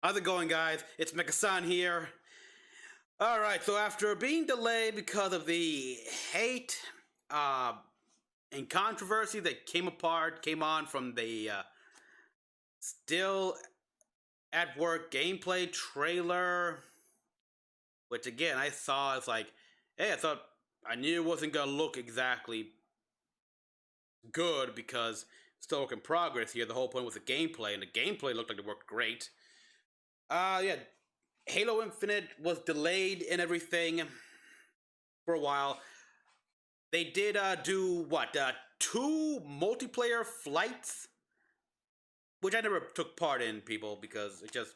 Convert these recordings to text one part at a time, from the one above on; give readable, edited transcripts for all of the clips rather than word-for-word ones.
How's it going, guys? It's Mecha-san here. Alright, so after being delayed because of the hate uh, and controversy that came on from the still at work gameplay trailer, which again I saw, it's like, hey, I knew it wasn't gonna look exactly good because it's still work in progress here. The whole point was the gameplay, and the gameplay looked like it worked great. Yeah, Halo Infinite was delayed and everything for a while. They did do what? Two multiplayer flights, which I never took part in, people, because it just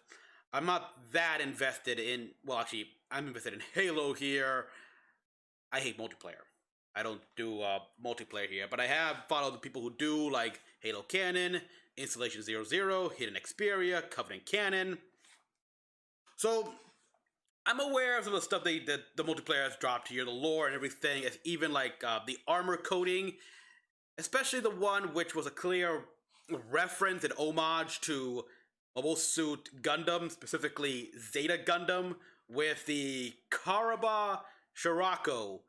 I'm not that invested in. Well, actually, I'm invested in Halo here. I hate multiplayer. I don't do multiplayer here, but I have followed the people who do, like Halo Canon, Installation 00, Hidden Xperia, Covenant Canon. So I'm aware of some of the stuff that the multiplayer has dropped here, the lore and everything, even like the armor coating, especially the one which was a clear reference and homage to Mobile Suit Gundam, specifically Zeta Gundam, with the Karaba Shirako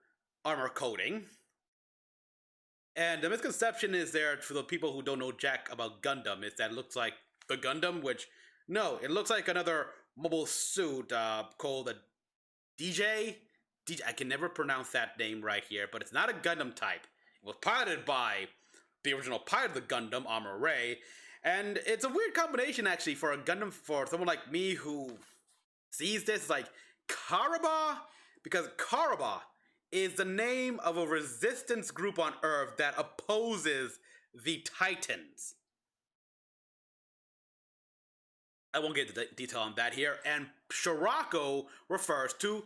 armor coating. And the misconception is there for the people who don't know jack about Gundam is that it looks like the Gundam, which no, it looks like another mobile suit called a DJ. I can never pronounce that name right here, but it's not a Gundam type. It was piloted by the original pilot of the Gundam, Armor Ray, and it's a weird combination actually for a Gundam, for someone like me who sees this like Karaba, because Karaba is the name of a resistance group on Earth that opposes the Titans. I won't get into detail on that here. And Shirako refers to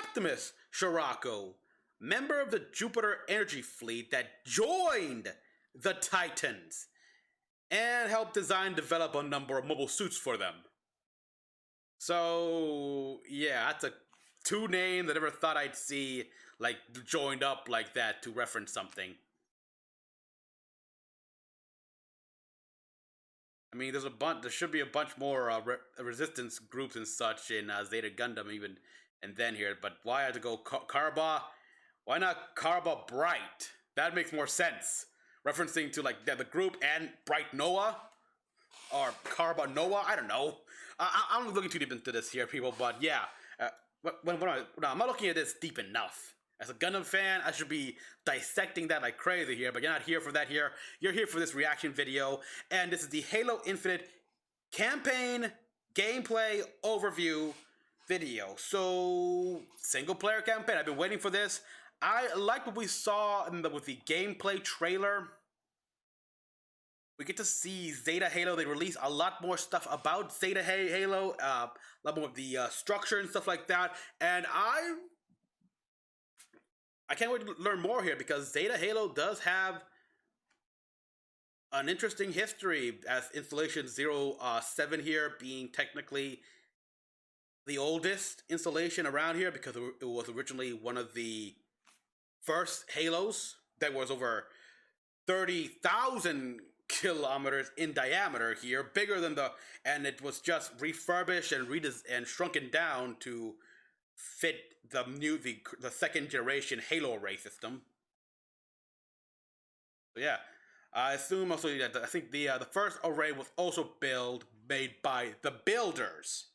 Optimus Shirako, member of the Jupiter Energy Fleet that joined the Titans and helped design and develop a number of mobile suits for them. So, yeah, that's a two names I never thought I'd see like joined up like that to reference something. I mean, there's a bunch. There should be a bunch more resistance groups and such in Zeta Gundam, even and then here. But why I had to go Karba? Why not Karba Bright? That makes more sense. Referencing to like the group and Bright Noah or Karba Noah. I don't know. I'm looking too deep into this here, people. But yeah, I'm not looking at this deep enough. As a Gundam fan, I should be dissecting that like crazy here, but you're not here for that here. You're here for this reaction video, and this is the Halo Infinite campaign gameplay overview video. So, single player campaign, I've been waiting for this. I like what we saw with the gameplay trailer. We get to see Zeta Halo. They release a lot more stuff about Zeta Halo, a lot more of the structure and stuff like that, and I can't wait to learn more here because Zeta Halo does have an interesting history, as installation 07 here being technically the oldest installation around here because it was originally one of the first Halos that was over 30,000 kilometers in diameter here, bigger than and it was just refurbished and shrunken down to fit the second generation Halo array system. So yeah, I assume also that I think the first array was also made by the builders,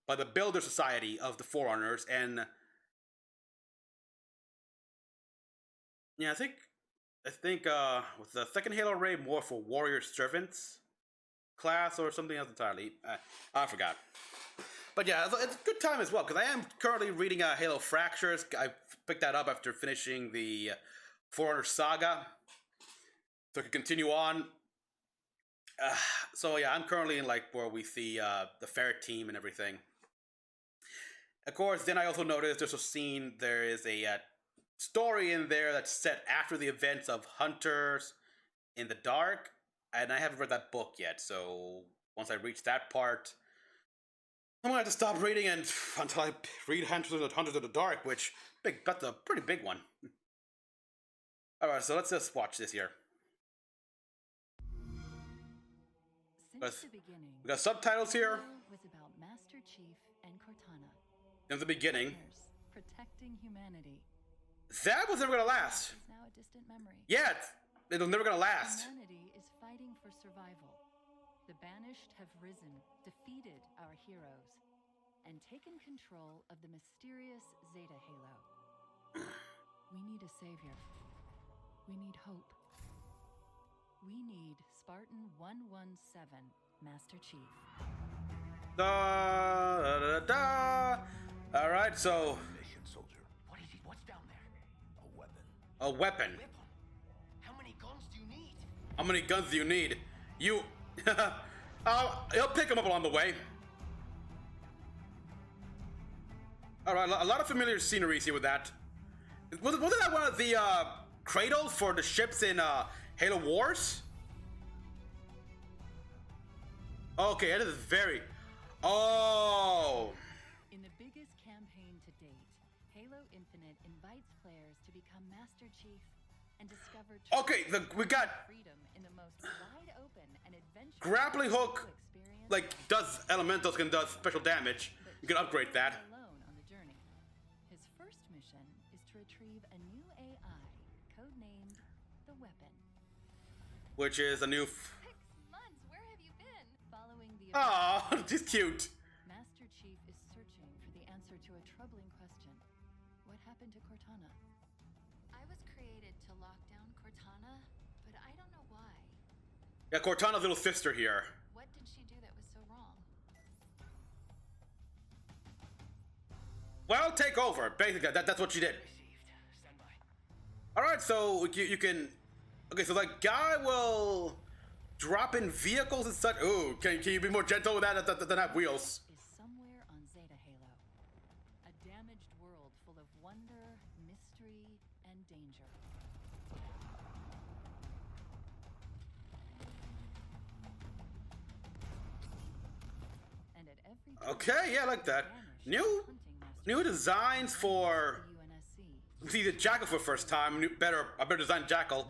by the Builder Society of the Forerunners, and yeah, I think was the second Halo array more for Warrior Servants class or something else entirely. I forgot. But yeah, it's a good time as well, because I am currently reading Halo Fractures. I picked that up after finishing the Forerunner Saga, so I can continue on. So yeah, I'm currently in like where we see the ferret team and everything. Of course, then I also noticed there's a scene, there is a story in there that's set after the events of Hunters in the Dark, and I haven't read that book yet, so once I reach that part, I'm gonna have to stop reading until I read Hunters of the Dark, which that's a pretty big one. Alright, so let's just watch this here. We got subtitles here. Was about Master Chief and Cortana. In the beginning. Protecting humanity. That was never gonna last. It's now a distant memory. Yeah, it'll never gonna last. Humanity is fighting for survival. The Banished have risen, defeated our heroes, and taken control of the mysterious Zeta Halo. We need a savior. We need hope. We need Spartan 117, Master Chief. Da da da da. All right, so. Mission, soldier. What is it? What's down there? A weapon. A weapon. How many guns do you need? How many guns do you need? You. He'll pick him up along the way. All right, a lot of familiar sceneries here with that. Wasn't that one of the cradles for the ships in Halo Wars? Okay, that is very. Oh. In the biggest campaign to date, Halo Infinite invites players to become Master Chief and discover okay, we got freedom in the most wide open and adventurous grappling hook. experience. Like does elementals can does special damage. You can upgrade that. Alone on the journey. His first mission is to retrieve a new AI, codenamed the Weapon. Which is a new. 6 months. Where have you been? Following the. Oh, she's cute. Master Chief is searching for the answer to a troubling question. What happened to Cortana? I was created to lock down Cortana, but I don't know why. Yeah, Cortana's little sister here. What did she do that was so wrong? Well, take over. Basically, that's what she did. Stand by. All right, so you can. Okay, so like guy will drop in vehicles and such. Ooh, can you be more gentle with that than have wheels? Is somewhere on Zeta Halo. A damaged world full of wonder, mystery, and danger. And at every Okay, yeah, I like that. New designs for. UNSC. See the Jackal for the first time. A better designed Jackal.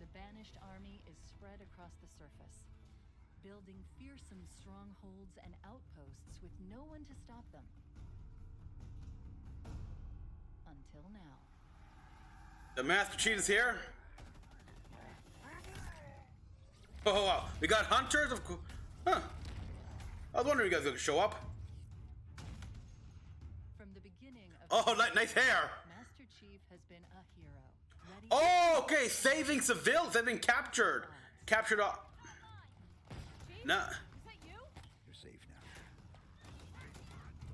The Banished army is spread across the surface, building fearsome strongholds and outposts with no one to stop them. Until now. The Master Chief is here. Oh wow, we got hunters of. Huh. I was wondering if you guys would show up. From the beginning of Oh, nice hair. Master Chief has been a hero. Ready Oh, okay, saving civilians. They've been captured. Captured. Nah. Is that you? You're safe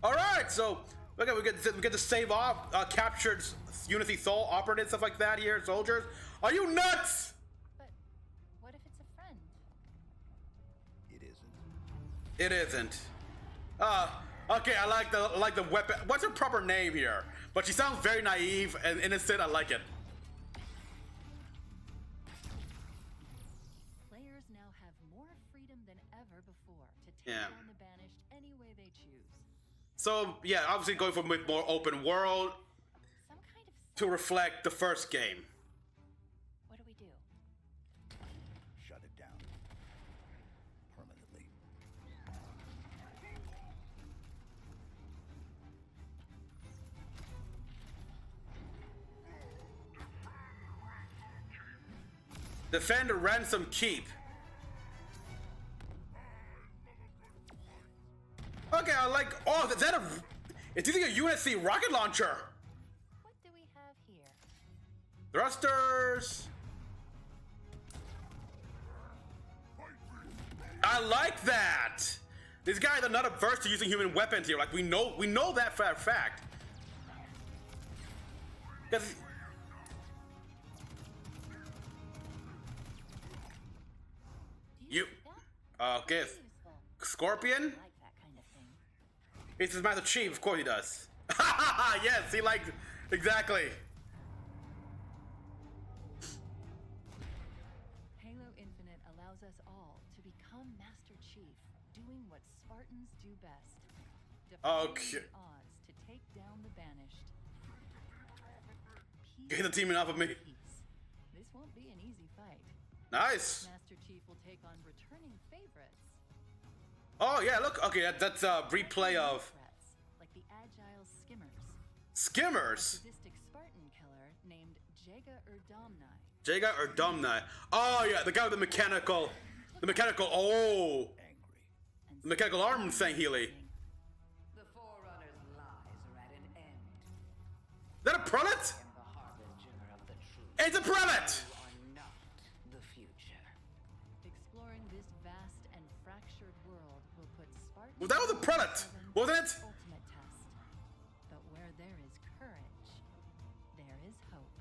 now. All right, so okay, we get to save off captured Unity Soul operatives, stuff like that here, soldiers. Are you nuts? But what if it's a friend? It isn't. It isn't. Okay, I like the weapon. What's her proper name here? But she sounds very naive and innocent. I like it. Players now have more freedom than ever before to take Yeah. down the Banished any way they choose. So yeah, obviously going from with more open world Some kind of to reflect the first game. What do we do? Shut it down. Permanently. Defend a ransom keep. Okay, I like. Oh, is that a? It's using a UNSC rocket launcher. What do we have here? Thrusters. I like that. These guys are not averse to using human weapons here. Like we know that for a fact. 'Cause- You. Okay. Useful. Scorpion. Like that kind of thing. It's his Master Chief. Of course he does. Yes, he likes exactly. Halo Infinite allows us all to become Master Chief, doing what Spartans do best. Defying Okay. the odds to take down the Banished. Get the teaming off of me. Peace. This won't be an easy fight. Nice. Master Chief will take on returning favorites. Oh yeah, look. Okay, that's a replay of Threats, like the agile skimmers. A Skimmers. sadistic Spartan killer named Jaga Erdomni. Jaga or Domni. Oh yeah, the guy with the mechanical. Oh, And the mechanical arm thing, Healy. The Forerunner's lies are at an end. Is that a prelate? I am the harbinger of the truth. It's a prelate. You are not the future. Exploring this vast and fractured world will put Spartan. Well, that was a prelate, wasn't it? Ultimate test. But where there is courage, there is hope.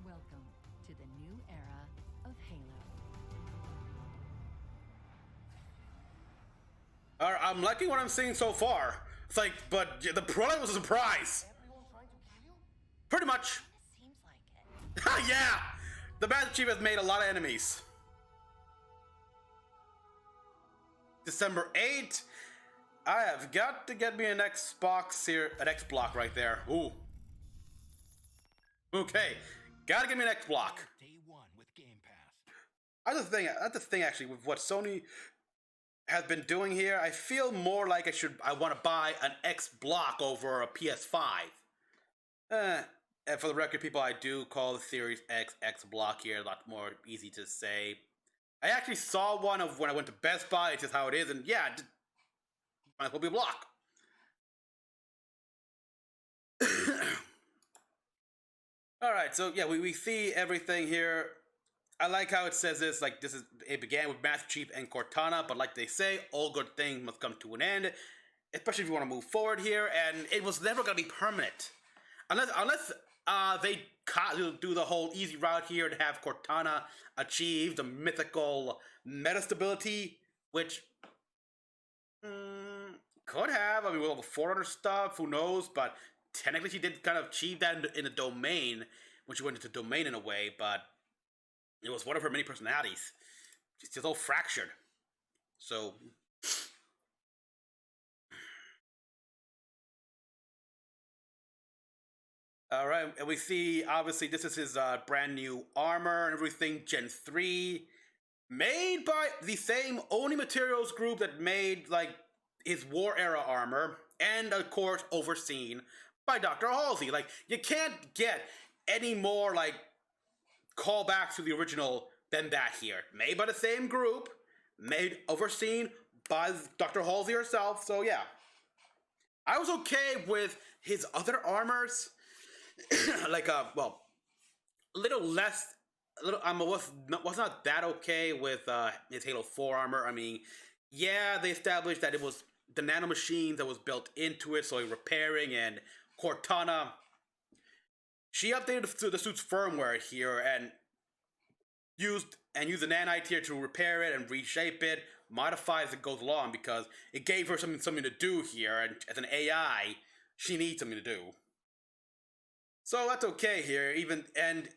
Welcome to the new era of Halo. Alright, I'm liking what I'm seeing so far. It's like, but the prelate was a surprise. Everyone trying to kill you? Pretty much. Seems like it. Yeah! The Master Chief has made a lot of enemies. December 8th. I have got to get me an Xbox here, an X block right there. Ooh. Okay, gotta get me an X block. Day one with Game Pass. That's the thing actually with what Sony has been doing here. I feel more like I want to buy an X block over a PS5. And for the record, people, I do call the Series X block here. A lot more easy to say. I actually saw one of when I went to Best Buy. It's just how it is, and yeah, it might as well be a block. All right, so yeah, we see everything here. I like how it says this, like it began with Master Chief and Cortana, but like they say, all good things must come to an end, especially if you want to move forward here, and it was never going to be permanent. Unless they do the whole easy route here to have Cortana achieve the mythical metastability, which could have. I mean, with all the Forerunner stuff, who knows, but technically she did kind of achieve that in the domain, when she went into domain in a way, but it was one of her many personalities. She's just all fractured. So all right, and we see obviously this is his brand new armor and everything, Gen 3, made by the same Oni Materials group that made like his war era armor, and of course overseen by Dr. Halsey. Like, you can't get any more like callbacks to the original than that here. Made by the same group, overseen by Dr. Halsey herself. So yeah, I was okay with his other armors. Like well, a little less. I was not that okay with his Halo 4 armor. I mean, yeah, they established that it was the nanomachine that was built into it, so repairing, and Cortana, she updated the suit's firmware here and used the nanite here to repair it and reshape it, modify as it goes along, because it gave her something to do here, and as an AI, she needs something to do. So that's okay here, and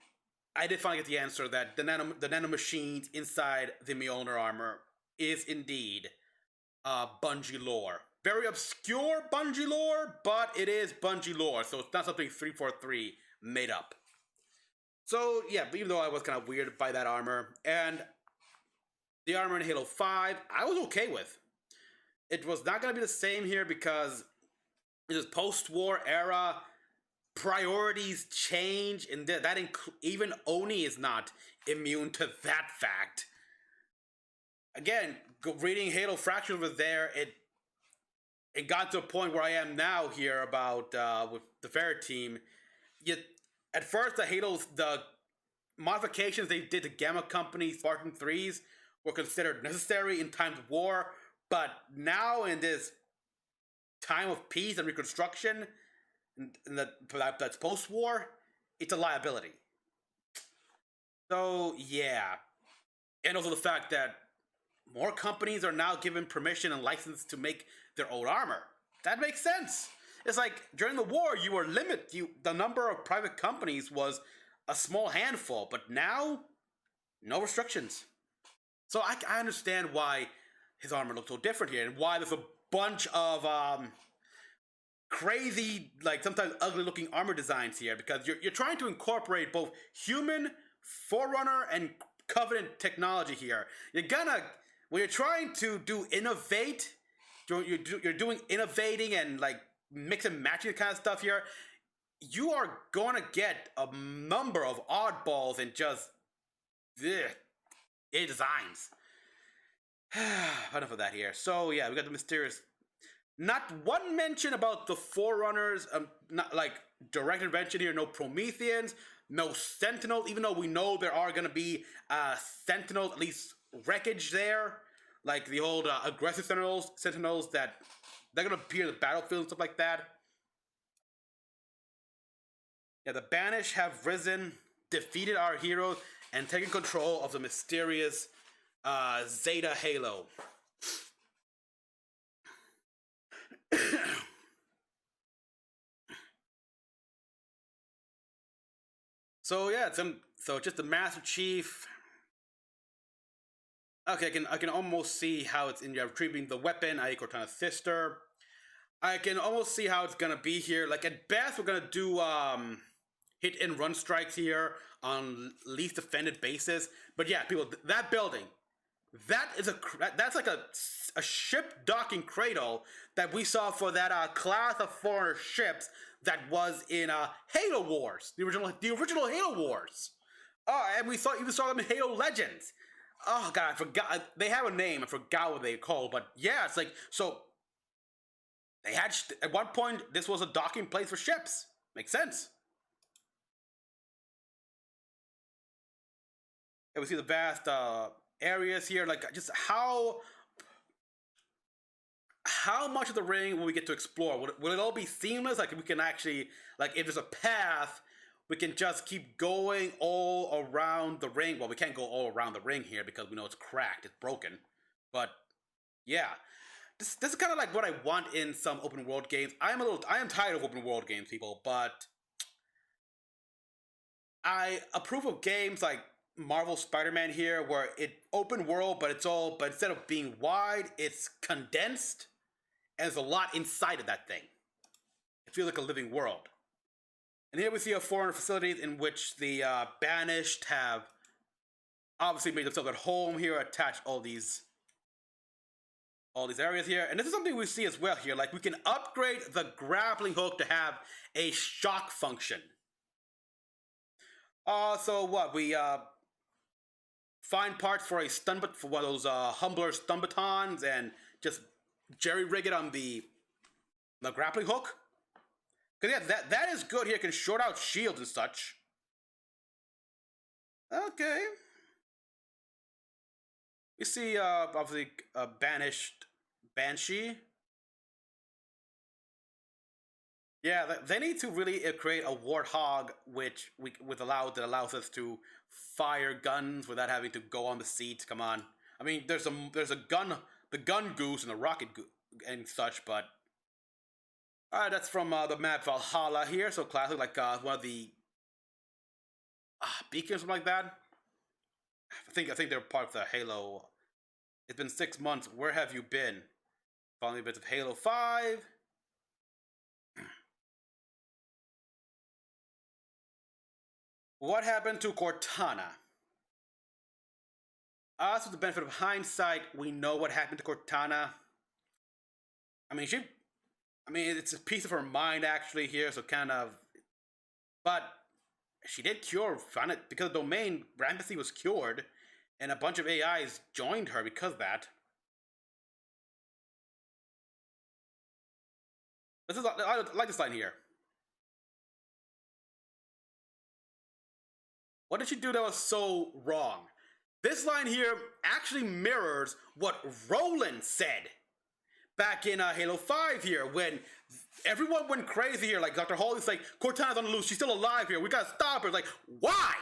I did finally get the answer that the nanomachines inside the Mjolnir armor is indeed Bungie lore. Very obscure Bungie lore, but it is Bungie lore, so it's not something 343 made up. So yeah, even though I was kind of weird by that armor, and the armor in Halo 5, I was okay with. It was not going to be the same here because it is post-war era. Priorities change, and that even Oni is not immune to that fact. Again, reading Halo Fracture over there, it got to a point where I am now here about with the Ferret team. At first, the modifications they did to Gamma Company Spartan 3s were considered necessary in times of war, but now in this time of peace and reconstruction, that's post-war, it's a liability. So yeah, and also the fact that more companies are now given permission and license to make their own armor. That makes sense. It's like during the war, you were the number of private companies was a small handful, but now, no restrictions. So I understand why his armor looks so different here, and why there's a bunch of crazy, like sometimes ugly looking armor designs here, because you're trying to incorporate both human Forerunner and Covenant technology here. You're gonna, when you're trying to do innovate, you're doing innovating and like mix and matching kind of stuff here. You are gonna get a number of oddballs and just designs. Enough of that here. So yeah, we got the mysterious. Not one mention about the Forerunners. Not like direct intervention here. No Prometheans. No Sentinels. Even though we know there are gonna be Sentinels, at least wreckage there, like the old aggressive Sentinels that they're gonna appear in the battlefield and stuff like that. Yeah, the Banished have risen, defeated our heroes, and taken control of the mysterious Zeta Halo. So yeah, so just the Master Chief. Okay, I can almost see how it's in retrieving the weapon, i.e. Cortana's sister. I can almost see how it's gonna be here. Like at best, we're gonna do hit and run strikes here on least defended bases. But yeah, people, that building, that's like a ship docking cradle that we saw for that class of foreigner ships that was in Halo Wars, the original Halo Wars. Oh, and we even saw them in Halo Legends. Oh god, I forgot. They have a name. I forgot what they called, but yeah, it's like so. They had at one point this was a docking place for ships. Makes sense. And we see the vast areas here, like just how much of the ring will we get to explore? Will it all be seamless? Like we can actually, like if there's a path, we can just keep going all around the ring. Well, we can't go all around the ring here because we know it's cracked, it's broken. But yeah, this is kind of like what I want in some open world games. I am tired of open world games, people, but I approve of games like Marvel Spider-Man here, where it open world, but instead of being wide, it's condensed, and there's a lot inside of that thing. It feels like a living world. And here we see a foreign facilities in which the Banished have obviously made themselves at home here, attached all these areas here. And this is something we see as well here. Like we can upgrade the grappling hook to have a shock function. So what we find parts for a for one of those humbler stun batons and just jerry rig it on the grappling hook. Cause yeah, that is good here. It can short out shields and such. Okay. You see, obviously, Banished Banshee. Yeah, they need to really create a warthog that allows us to fire guns without having to go on the seat. Come on, I mean, there's a gun, the gun goose and the rocket goose and such, but that's from the map Valhalla here. So classic, like one of the beacons, something like that. I think they're part of the Halo. It's been 6 months. Where have you been? Following bits of Halo 5. What happened to Cortana? Us, with the benefit of hindsight, we know what happened to Cortana. I mean, it's a piece of her mind actually here, so kind of. But she did found it because the domain Rampancy was cured, and a bunch of AIs joined her because of that. I like this line here. What did she do that was so wrong? This line here actually mirrors what Roland said back in Halo 5 here, when everyone went crazy here. Like Dr. Hawley's like, Cortana's on the loose, she's still alive here, we gotta stop her. Like, why?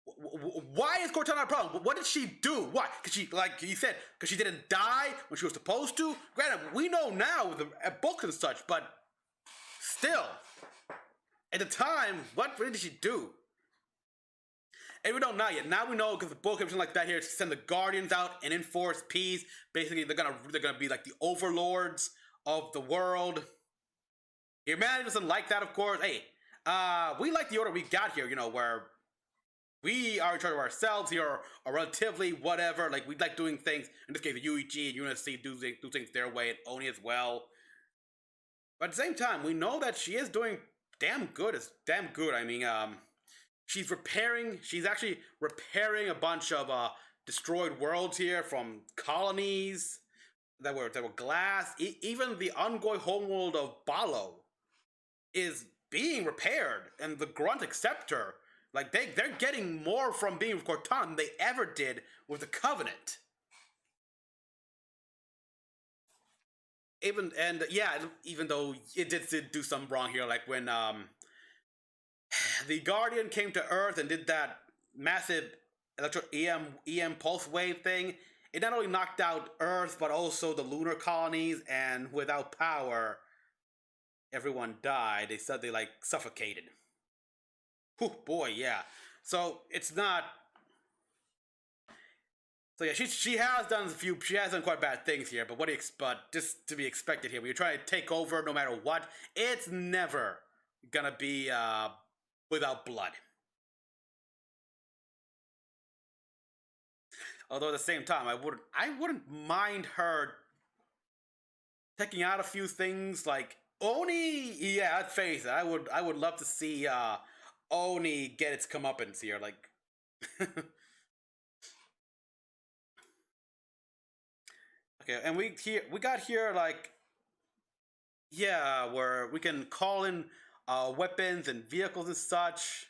Why is Cortana a problem? What did she do? Why? Because she, like you said, because she didn't die when she was supposed to? Granted, we know now with the books and such, but still, at the time, what did she do? And we don't know yet. Now we know because the book everything like that here is to send the Guardians out and enforce peace. Basically, they're gonna be like the overlords of the world. Humanity doesn't like that, of course. Hey, we like the order we got here. You know, where we are in charge of ourselves here, or relatively whatever. Like we like doing things. In this case, the UEG and UNSC do things their way, and Oni as well. But at the same time, we know that she is doing damn good. It's damn good. I mean, she's repairing. She's actually repairing a bunch of destroyed worlds here from colonies that were glass. Even the ongoing homeworld of Balo is being repaired, and the Grunt accept her. Like they're getting more from being with Cortana than they ever did with the Covenant. Even though it did do some wrong here, like when the Guardian came to Earth and did that massive electro EM pulse wave thing. It not only knocked out Earth, but also the lunar colonies, and without power, everyone died. They said they like suffocated. Whew, boy, yeah. So it's not. So yeah, she has done quite bad things here. But but just to be expected here, when you're trying to take over, no matter what, it's never gonna be without blood. Although at the same time, I wouldn't mind her taking out a few things like Oni. Yeah, I'd face it. I would love to see Oni get its comeuppance here. Like, okay, and we got here like, yeah, where we can call in weapons and vehicles and such.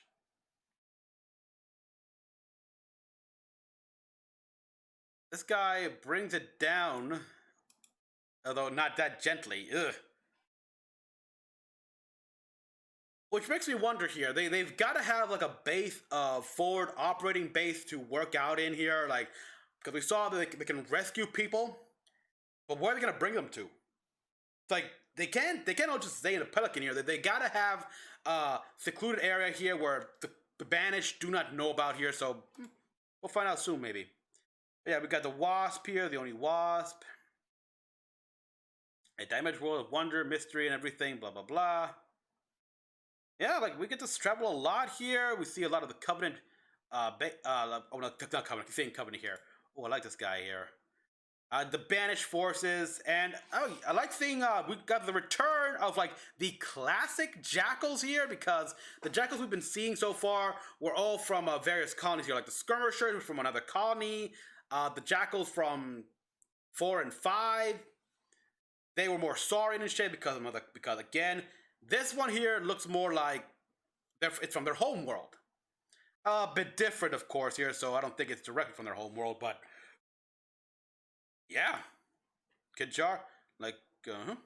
This guy brings it down, although not that gently. Ugh. Which makes me wonder here. They've got to have like a base, forward operating base to work out in here, like because we saw that they can rescue people, but where are they gonna bring them to? It's like they can't all just stay in a Pelican here. They gotta have a secluded area here where the banished do not know about here. So we'll find out soon, maybe. Yeah, we got the Wasp here, the only Wasp. A damaged world of wonder, mystery, and everything, blah, blah, blah. Yeah, like, we get to travel a lot here. We see a lot of the Covenant, not Covenant, I'm saying Covenant here. Oh, I like this guy here. The banished forces, and I like seeing, we got the return of, like, the classic Jackals here, because the Jackals we've been seeing so far were all from various colonies here, like the Skirmishers from another colony, the Jackals from 4 and 5, they were more Saurian and shit because again, this one here looks more like it's from their home world. A bit different, of course, here, so I don't think it's directly from their home world, but yeah, Kid Jar, like, and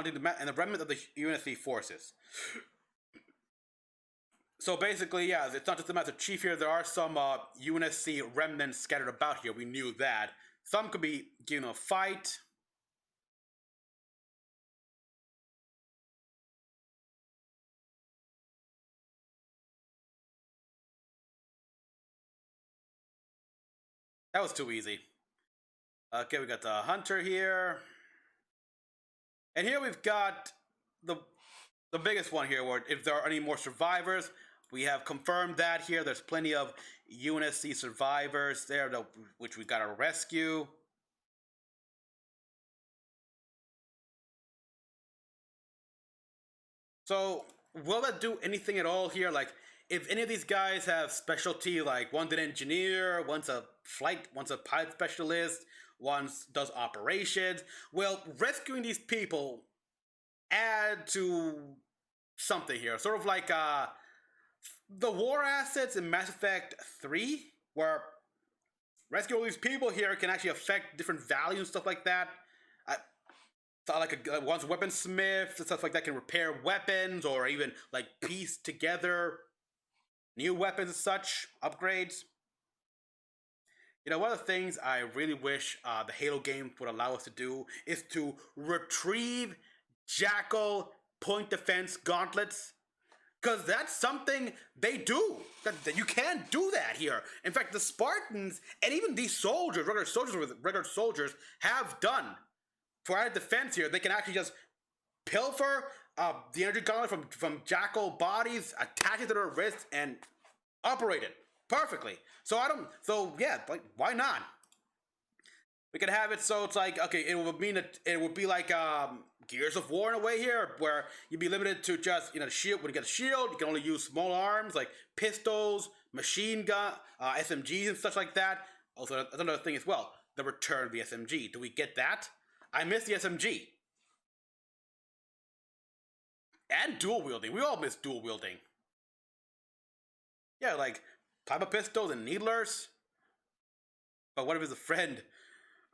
the remnant of the UNSC forces. So basically, yeah, it's not just the Master Chief here. There are some UNSC remnants scattered about here. We knew that. Some could be giving a fight. That was too easy. Okay, we got the Hunter here. And here we've got the biggest one here, where if there are any more survivors, we have confirmed that here. There's plenty of UNSC survivors there, which we got to rescue. So, will that do anything at all here? Like, if any of these guys have specialty, like one's an engineer, one's a pilot specialist, one does operations, well, rescuing these people add to something here. Sort of like the war assets in Mass Effect 3, where rescuing all these people here can actually affect different values and stuff like that. Like one's weaponsmith and stuff like that can repair weapons, or even like piece together new weapons and such, upgrades. You know, one of the things I really wish the Halo game would allow us to do is to retrieve Jackal point defense gauntlets. Because that's something they do. That you can't do that here. In fact, the Spartans, and even these soldiers, regular soldiers, have done. For added defense here, they can actually just pilfer the energy gauntlet from Jackal bodies, attach it to their wrist, and operate it perfectly. So I don't. So yeah, like why not? We could have it so it's like okay, it would mean that it would be like Gears of War in a way here, where you'd be limited to just shield. When you get a shield, you can only use small arms like pistols, machine gun, SMGs, and such like that. Also, that's another thing as well. The return of the SMG. Do we get that? I miss the SMG. And dual wielding. We all miss dual wielding. Yeah, like type of pistols and needlers. But what if it's a friend?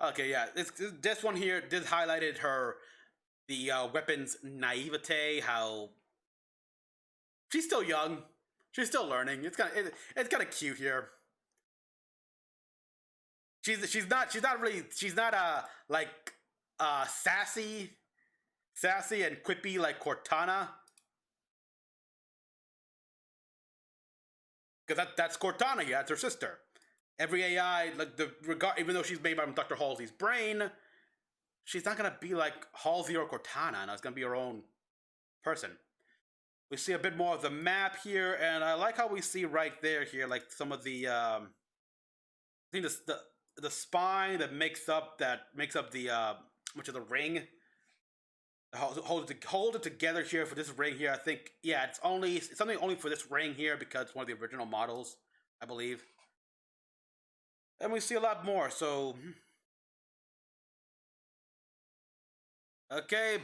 Okay, yeah. This one here, this highlighted the weapon's naivete, how she's still young. She's still learning. It's kind of cute here. She's not like sassy and quippy like Cortana. Because that's Cortana, yeah, that's her sister. Every AI, like even though she's made by Dr. Halsey's brain, she's not gonna be like Halsey or Cortana. No, it's gonna be her own person. We see a bit more of the map here, and I like how we see right there here, like some of the I think the spine that makes up the much of the ring. Hold it together here for this ring here. I think yeah, it's something only for this ring here because it's one of the original models, I believe. And we see a lot more. So okay,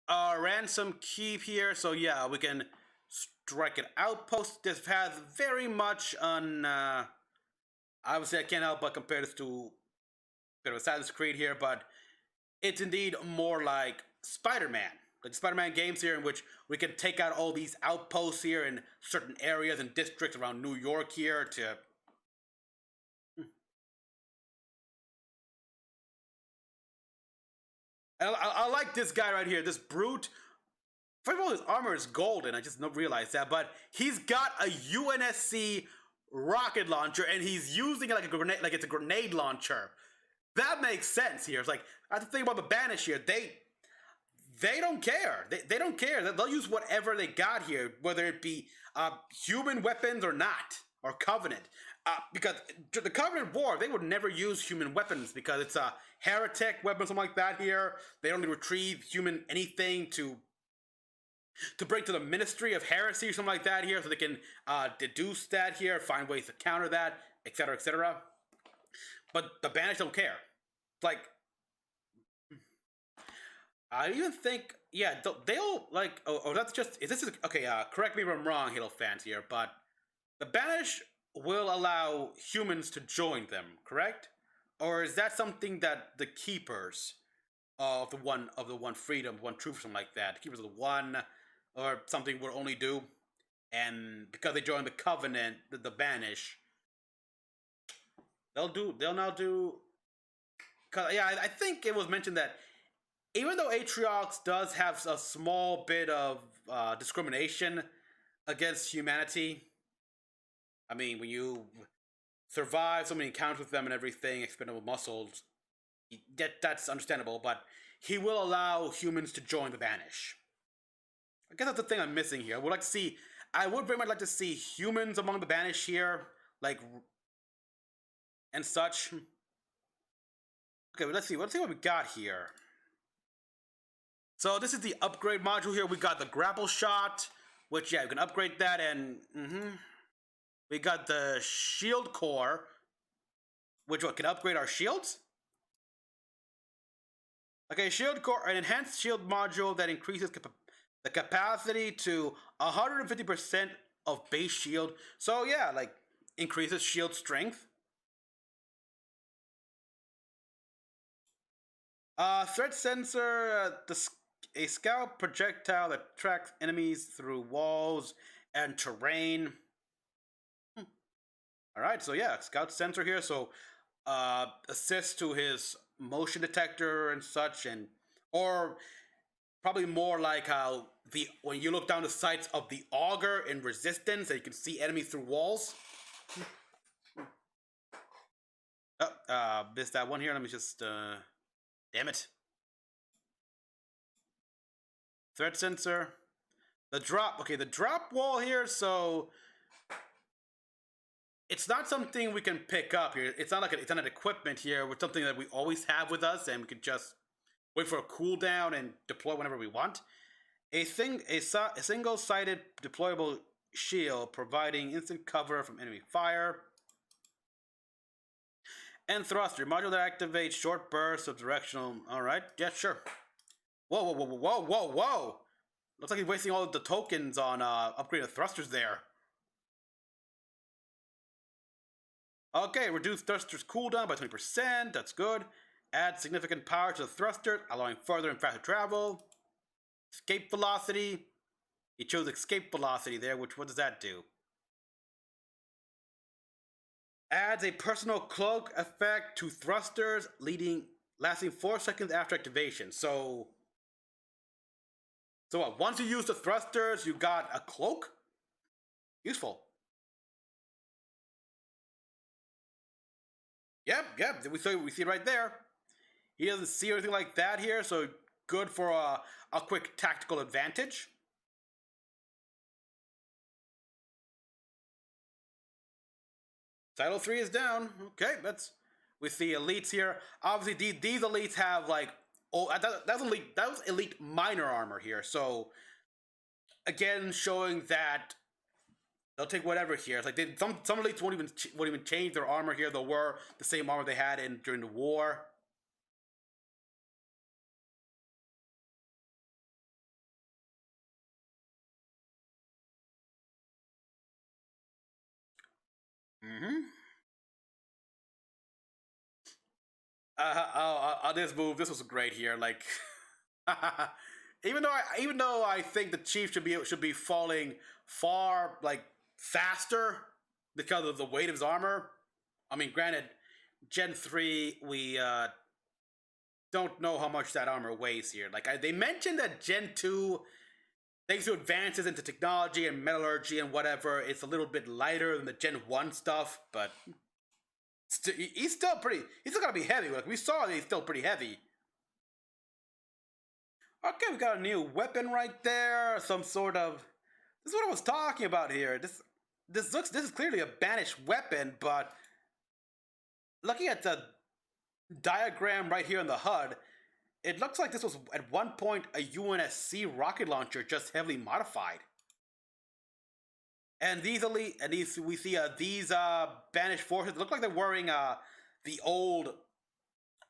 ransom keep here. So yeah, we can strike an outpost. This has very much on. Obviously, I can't help but compare this to a bit of Assassin's Creed here, but it's indeed more like Spider-Man. Like Spider-Man games here in which we can take out all these outposts here in certain areas and districts around New York here to... I like this guy right here, this brute. First of all, his armor is golden. I just don't realize that, but he's got a UNSC rocket launcher and he's using it like a grenade, like it's a grenade launcher. That makes sense here. It's like I have to think about the Banish here. They don't care. They don't care. They'll use whatever they got here, whether it be human weapons or not, or Covenant. Because the Covenant War, they would never use human weapons because it's a heretic weapon, something like that here. They only retrieve human anything to bring to the Ministry of Heresy or something like that here, so they can deduce that here, find ways to counter that, etc., etc. But the Banish don't care. Like, I even think, yeah, they'll like. Oh, that's just. Is this okay? Correct me if I'm wrong, Halo fans here, but the Banish will allow humans to join them, correct? Or is that something that the Keepers of the one freedom, one truth, something like that, the Keepers of the One, or something will only do, and because they joined the Covenant, the Banish, they'll now do. Cause yeah, I think it was mentioned that even though Atriox does have a small bit of discrimination against humanity, I mean, when you survive so many encounters with them and everything, expendable muscles, that's understandable, but he will allow humans to join the Banish. I guess that's the thing I'm missing here. I would very much like to see humans among the Banish here, like, and such. Okay, let's see what we got here. So this is the upgrade module here. We got the grapple shot, which yeah, you can upgrade that, and we got the shield core, which can upgrade our shields. Okay, shield core, an enhanced shield module that increases the capacity to 150% of base shield. So yeah, like increases shield strength. Threat sensor, a scout projectile that tracks enemies through walls and terrain. Alright, so yeah, scout sensor here, so assist to his motion detector and such, and or probably more like how when you look down the sights of the auger in Resistance, and you can see enemies through walls. Missed that one here. Let me just damn it. Threat sensor. The drop. Okay, the drop wall here. So it's not something we can pick up here. It's not like it's not an equipment here. With something that we always have with us, and we can just wait for a cooldown and deploy whenever we want. A single-sided deployable shield providing instant cover from enemy fire. And thruster module that activates short bursts of directional. All right, yeah, sure. Whoa, whoa, whoa, whoa, whoa, whoa! Looks like he's wasting all of the tokens on upgrading thrusters there. Okay, reduce thruster's cooldown by 20%. That's good. Add significant power to the thruster, allowing further and faster travel. Escape velocity. He chose escape velocity there, which what does that do? Adds a personal cloak effect to thrusters, lasting 4 seconds after activation. So what? Once you use the thrusters, you got a cloak. Useful. Yep. We see it right there. He doesn't see anything like that here, so good for a quick tactical advantage. Title 3 is down. Okay, we see elites here. Obviously, these elites have like that was elite minor armor here. So again, showing that they'll take whatever here. It's like some elites won't even change their armor here. They'll wear the same armor they had during the war. On this move, this was great here. Like, even though I think the chief should be falling far faster because of the weight of his armor. I mean, granted, Gen 3 we don't know how much that armor weighs here. Like they mentioned that Gen 2, thanks to advances into technology and metallurgy and whatever, it's a little bit lighter than the Gen 1 stuff, but he's still gonna be heavy. Like we saw, he's still pretty heavy. Okay, we got a new weapon right there. Some sort of. This is what I was talking about here. This is clearly a banished weapon, but looking at the diagram right here in the HUD, it looks like this was at one point a UNSC rocket launcher, just heavily modified. And we see these banished forces look like they're wearing the old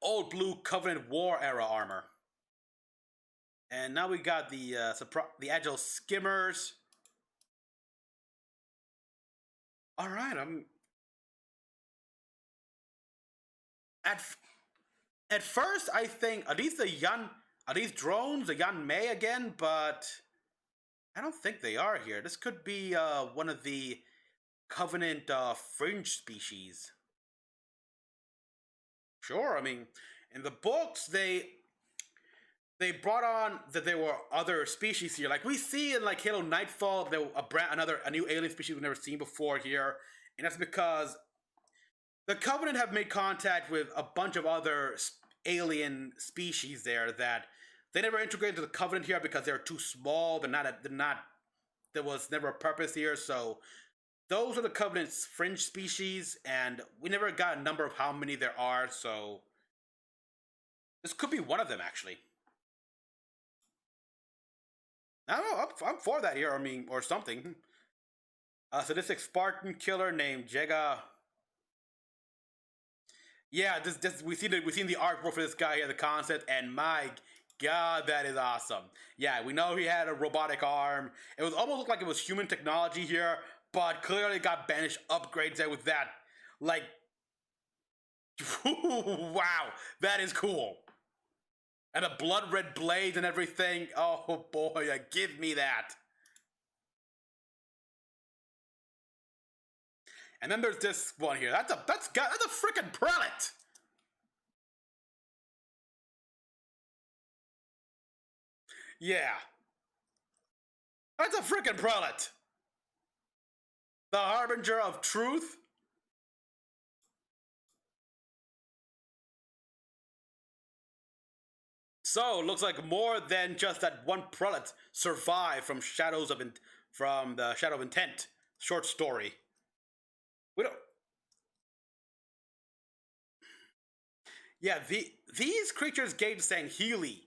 blue Covenant War era armor. And now we got the agile skimmers. All right, at first I think are these drones, the Yan Mei again, but I don't think they are here. This could be one of the Covenant fringe species. Sure, I mean, in the books they brought on that there were other species here. Like we see in like Halo Nightfall, there a new alien species we've never seen before here, and that's because the Covenant have made contact with a bunch of other alien species there that they never integrated to the Covenant here because they're too small. There was never a purpose here. So those are the Covenant's fringe species, and we never got a number of how many there are. So this could be one of them, actually. I don't know. I'm for that here. I mean, or something. So this Spartan killer named Jega. Yeah, we've seen the artwork for this guy here, the concept, and my God, that is awesome. Yeah, we know he had a robotic arm. It was almost looked like it was human technology here, but clearly got banished upgrades there with that. Like, wow, that is cool. And the blood red blades and everything. Oh boy, give me that. And then there's this one here. That's a freaking prelate. Yeah. That's a freaking prelate. The harbinger of truth. So looks like more than just that one prelate survived from from the Shadow of Intent short story. We don't. Yeah, these creatures gave Sangheili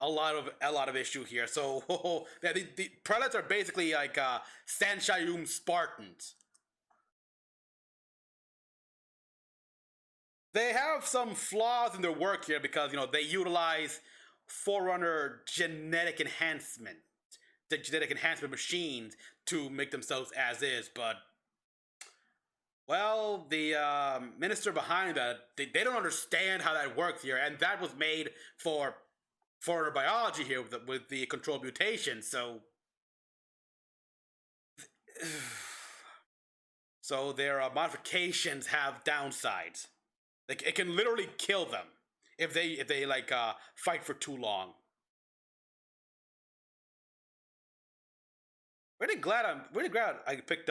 a lot of issue here. So yeah, the prelates are basically like Sanshayum Spartans. They have some flaws in their work here because they utilize Forerunner the genetic enhancement machines to make themselves as is. But well, the minister behind that they don't understand how that works here, and that was made for Forerunner biology here with the controlled mutation. So their modifications have downsides. Like it can literally kill them if they like fight for too long. Really glad I picked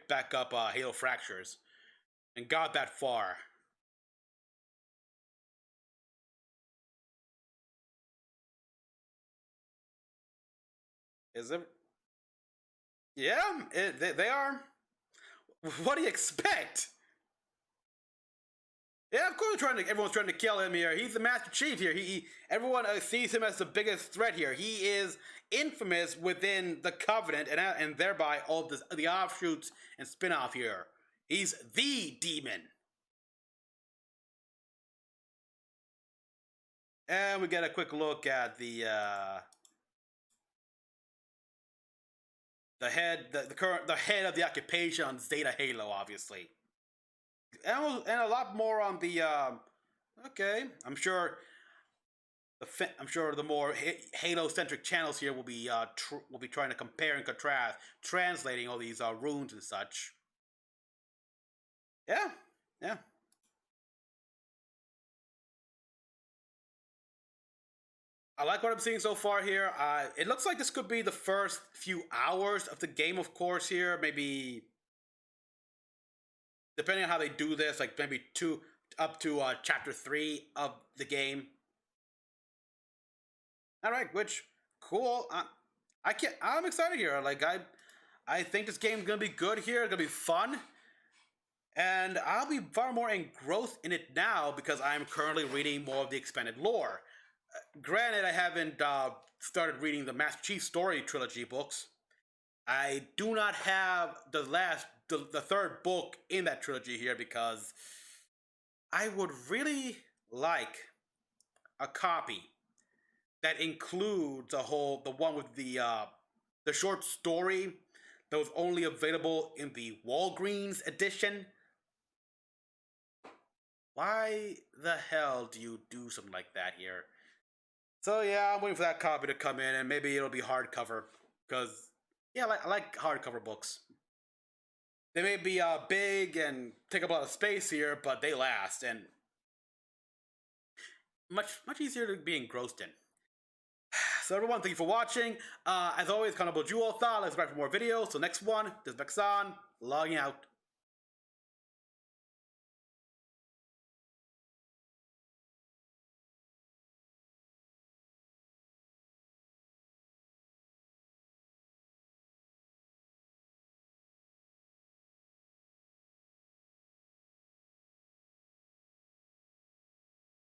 back up Halo Fractures and got that far. Is it? Yeah, they are. What do you expect? Yeah, of course, everyone's trying to kill him here. He's the Master Chief here. Everyone sees him as the biggest threat here. He is infamous within the Covenant, and thereby all the offshoots and spin-off here. He's the demon. And we get a quick look at the head of the occupation on Zeta Halo, obviously. And a lot more on the okay. I'm sure the more Halo-centric channels here will be trying to compare and contrast, translating all these runes and such. Yeah, yeah. I like what I'm seeing so far here. It looks like this could be the first few hours of the game, of course. Here, maybe depending on how they do this, like maybe up to chapter 3 of the game. All right, which cool. I'm excited here. Like I think this game's gonna be good here. It's gonna be fun, and I'll be far more engrossed in it now because I'm currently reading more of the expanded lore. Granted, I haven't started reading the Master Chief Story trilogy books. I do not have the third book in that trilogy here because I would really like a copy that includes the one with the short story that was only available in the Walgreens edition. Why the hell do you do something like that here? So yeah, I'm waiting for that copy to come in, and maybe it'll be hardcover because yeah, I like hardcover books. They may be big and take up a lot of space here, but they last and much easier to be engrossed in. So everyone, thank you for watching. As always, Honorable Jewel thought. Let's subscribe for more videos. So next one, this is Mecha-san, logging out.